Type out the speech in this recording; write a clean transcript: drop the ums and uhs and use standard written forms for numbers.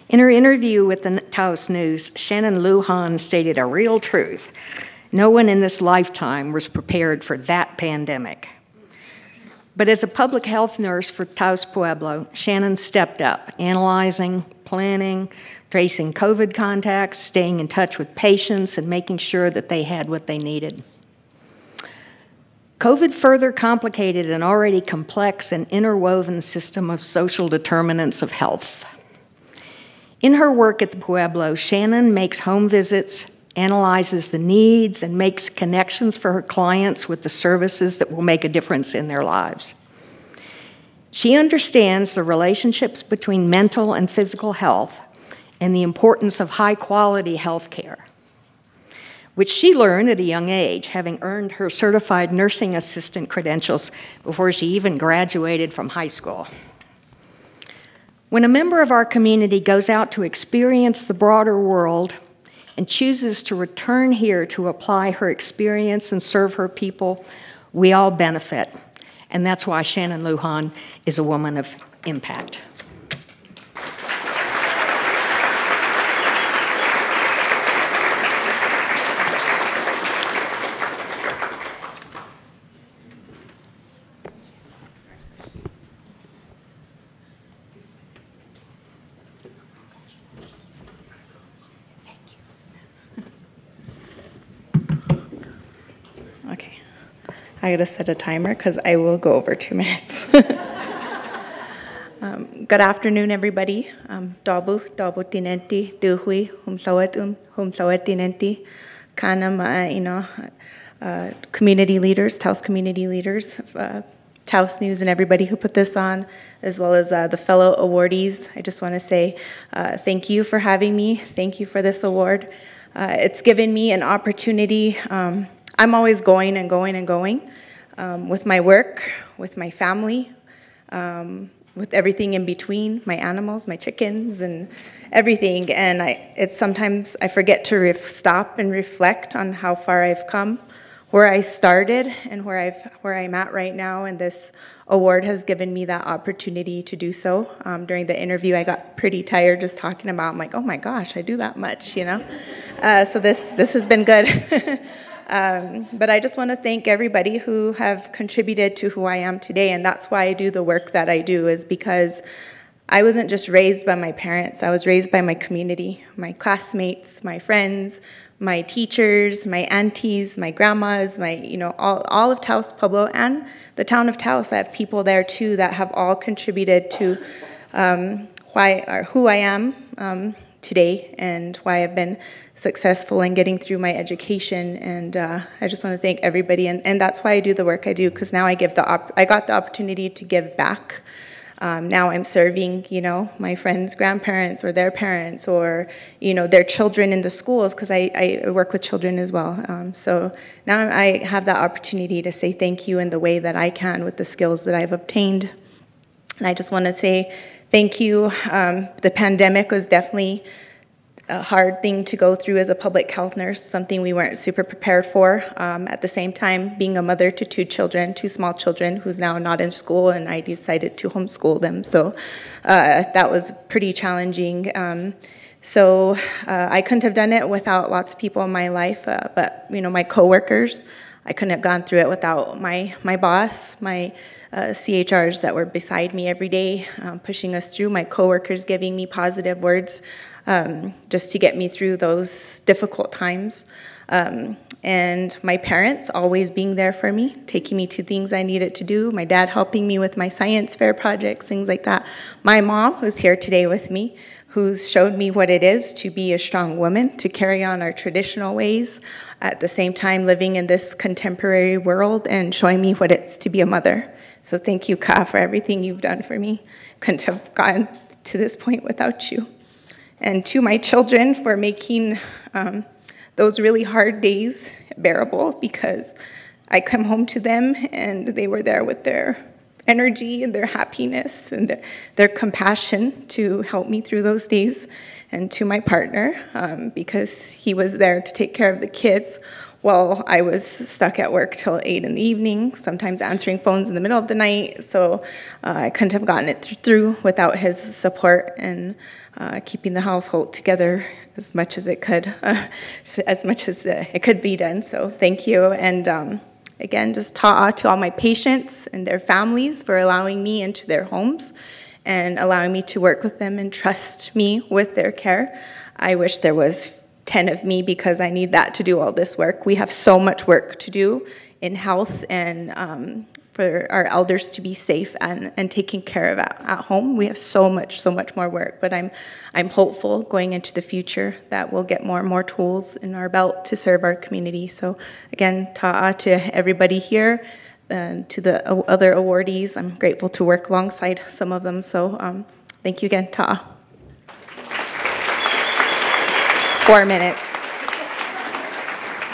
In her interview with the Taos News, Shannon Lujan stated a real truth. No one in this lifetime was prepared for that pandemic. But as a public health nurse for Taos Pueblo, Shannon stepped up, analyzing, planning, tracing COVID contacts, staying in touch with patients, and making sure that they had what they needed. COVID further complicated an already complex and interwoven system of social determinants of health. In her work at the Pueblo, Shannon makes home visits, analyzes the needs, and makes connections for her clients with the services that will make a difference in their lives. She understands the relationships between mental and physical health and the importance of high-quality health care, which she learned at a young age, having earned her certified nursing assistant credentials before she even graduated from high school. When a member of our community goes out to experience the broader world and chooses to return here to apply her experience and serve her people, we all benefit. And that's why Shannon Lujan is a woman of impact. I gotta set a timer because I will go over 2 minutes. Good afternoon, everybody. Dabu tinenti, duhui, humsawet tinenti, kana community leaders, Taos community leaders, Taos News, and everybody who put this on, as well as the fellow awardees. I just want to say thank you for having me. Thank you for this award. It's given me an opportunity. I'm always going and going and going with my work, with my family, with everything in between, my animals, my chickens, and everything. And it's sometimes I forget to stop and reflect on how far I've come, where I started, and where I'm at right now. And this award has given me that opportunity to do so. During the interview, I got pretty tired just talking about. I'm like, oh my gosh, I do that much, you know. So this has been good. But I just want to thank everybody who have contributed to who I am today, and that's why I do the work that I do, is because I wasn't just raised by my parents. I was raised by my community, my classmates, my friends, my teachers, my aunties, my grandmas, all of Taos Pueblo and the town of Taos. I have people there too that have all contributed to who I am today and why I've been successful in getting through my education. And I just want to thank everybody, and that's why I do the work I do, because now I got the opportunity to give back. Now I'm serving, my friends' grandparents or their parents or, their children in the schools, because I work with children as well. So now I have that opportunity to say thank you in the way that I can with the skills that I've obtained. And I just want to say thank you. The pandemic was definitely a hard thing to go through as a public health nurse, something we weren't super prepared for. At the same time, being a mother to 2 small children, who's now not in school, and I decided to homeschool them. So that was pretty challenging. So I couldn't have done it without lots of people in my life, but my coworkers, I couldn't have gone through it without my boss, my CHRs that were beside me every day, pushing us through, my coworkers giving me positive words, just to get me through those difficult times. And my parents always being there for me, taking me to things I needed to do. My dad helping me with my science fair projects, things like that. My mom, who's here today with me, who's showed me what it is to be a strong woman, to carry on our traditional ways, at the same time living in this contemporary world and showing me what it's to be a mother. So thank you, Ka, for everything you've done for me. Couldn't have gotten to this point without you. And to my children for making those really hard days bearable, because I come home to them and they were there with their energy and their happiness and their compassion to help me through those days. And to my partner, because he was there to take care of the kids well, I was stuck at work till 8 in the evening, sometimes answering phones in the middle of the night, so I couldn't have gotten it through without his support and keeping the household together as much as it could, as much as it could be done. So thank you, and again, just ta'a to all my patients and their families for allowing me into their homes and allowing me to work with them and trust me with their care. I wish there was 10 of me because I need that to do all this work. We have so much work to do in health and for our elders to be safe and taken care of at home. We have so much more work, but I'm hopeful going into the future that we'll get more and more tools in our belt to serve our community. So again, ta'a to everybody here, to the other awardees. I'm grateful to work alongside some of them. So thank you again, ta'a. 4 minutes.